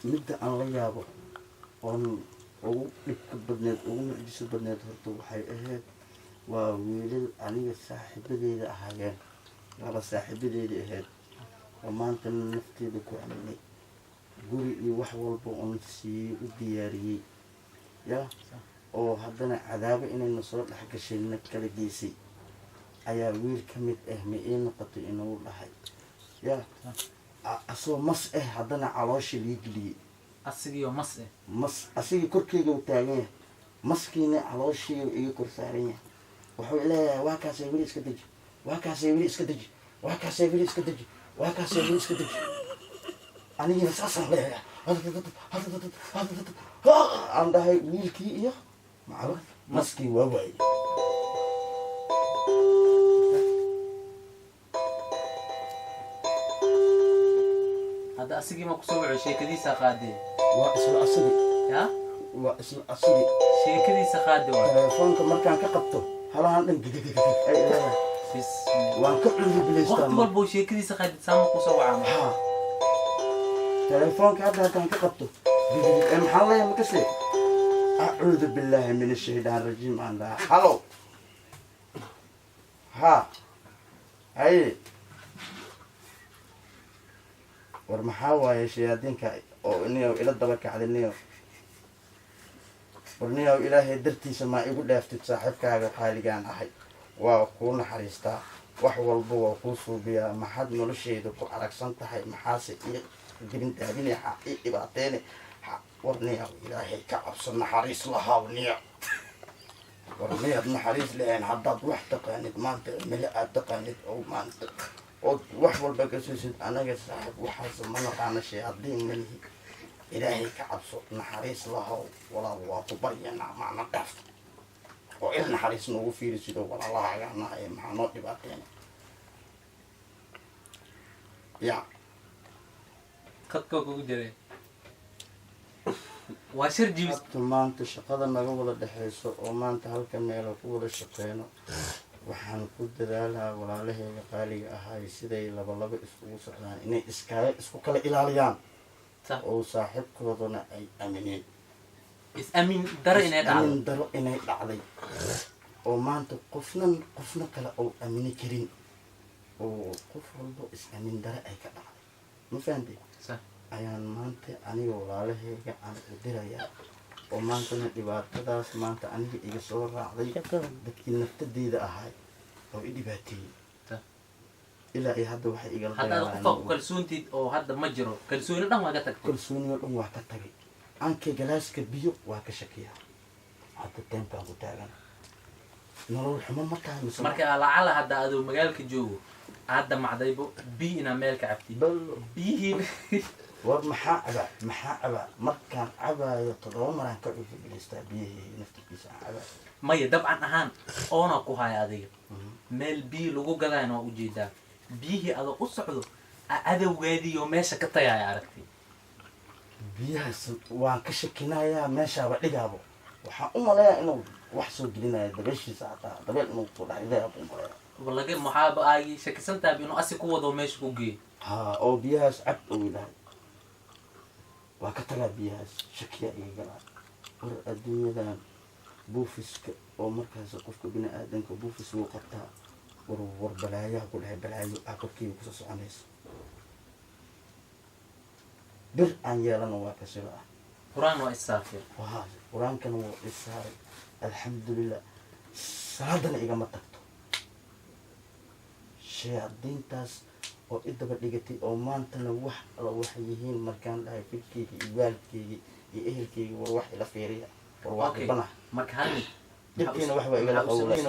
midda aan la yaabo oon ugu dhibka badneed ugu mucjiso badneed horta waxay ahayd waa wiilal aniga saaxiibadeeda ahaayeen laba saaxiibadeeda ahayd oo maanta nafteeda ku aminay guri iyo wax walba oon siiyey u diyaariyey ya oo haddana cadaabo inayna soo dhex gashayna kala geysay ayaa wiil ka mid ah ma ii noqotay inuu dhahay ya asoo mas haddana caloosha lii geliyey asigiyo mas asigii korkeyga u taagan yahay maskiina calooshii iga kor saaran yahay wuxuu leeyahay waa kaasay weli iska deji waa kaasay weli iska deji waa kaasay weli iska deji waa kaasay weli iska deji anigina saasaan leeyahay aan dhahay wiilkii iyo macalo maskii waa waayey hadda asigii ma kusoo waco sheekadiisa qaadee waa isla asigi ya waa isla asigi sheekadiisa qaade waa telefoonka markaan ka qabto halahan dhan gidigig ay leedahay waan ka cudi bilaystaa waqti walba sheekadiisa qaade saama kusoo wacaa ha telefoonka hadda haddaan ka qabto gidigig maxaa leeyahay makasee acuudu billaahi min ashaytaan rajiim aan dhaha halo ha haye war maxaa waaye shayaadiinka oo niyow ila daba kacday niyow war niyow ilaahay dartiisa maa igu dhaaftid saaxiibkaaga qaaligaan ahay waa kuu naxariistaa wax walba waa kuu suubiyaa maxaad noloshayda ku aragsan tahay maxaase ii gelin daadine ii dhibaateene war niyow ilaahay ka cabso naxariis lahaw niyow war miyaad naxariis lahayn haddaad wax taqaanid maanta cimilo aad taqaanid oo maanta ood wax walba ka siisid anaga saaxiib waxaas ma naqaana shayaadiin malihi ilaahay ka cabso naxariis lahow walaal waa ku baryanaa macna dhaaf oo il naxariis noogu fiiri sidoo walaalahaagaan ahaye maxaa noo dhibaateena ya qadka kugu jiray waa shir jibis maanta shaqada naga wada dhexayso oo maanta halka meelo ku wada shaqeyno waxaan ku dadaalahaa walaalahayga qaaliga ahaay siday laba iskugu socdaan inay isku kala ilaaliyaan oo saaxiibkoodana ay amineen is-aamin daro inay dhacday oo maanta qofna kale oo amini karin oo qof walba is-aamin daro ay ka dhacday ma fahamtay ayaan maanta aniga walaalahayga aan u dirayaa oo maantana dhibaatadaas maanta aniga iga soo raacday dadkii naftadeeda ahaay oo i dhibaateeyey ilaa ay hadda waxay igala hadda qof kalsoontid oo hadda ma jiro kalsooni dhan waa ka tagtay kalsooni dhan waa ka tagay anka galaaska biyo waa ka shakiyaa hadda tempan ku taagan nolol xumo ma tahay mise marka lacala hadda adoo magaalka joogo hadda macdaybo biyo inaa meel ka cabtid biyihii war maxaa cabaa markaan cabaayo 7 maraan ka cusub bilaystaa biyihii naftiisa cabaa maya dabcan ahaan oona ku haya adiga meel biyo lagu gadayna waa ujeedaa biyihii adoo u socdo adawgaadiyo meesha ka tagaaya aragtay biyahaas waan ka shakinayaa meeshaaba dhigaabo waxaan u maleeyaa inuu wax soo gelinaya dabeeshiisa hataa dabeel inuu ku dhacday u maleeyaa walaga maxaaba ay shakisantahay inuu asi ku wado meesha ku geeyo ha oo biyahaas cab oo ilahay waa ka tagaa biyahaas shakiya iga galaa war adduunyadan buufiska oo markaas qofka bini aadanka buufis uu qabtaa war balaayaha ku dhahay balaayo aqalkii ku soo soconaysa bir aan yeelana waa ka sila ah quraan waa isaafir waa quraankana waa isaaray alxamdulillah salaadana igama tagto shayaadiintaas oo idaba dhigatay oo maantana wax alla waxay yihiin markaan dhahay fikirkeyga iyo waalidkeyga iyo ehelkeyga war wax ila fiiriya war waa dhibana marka hal dhibkiina wax waa igala qowlay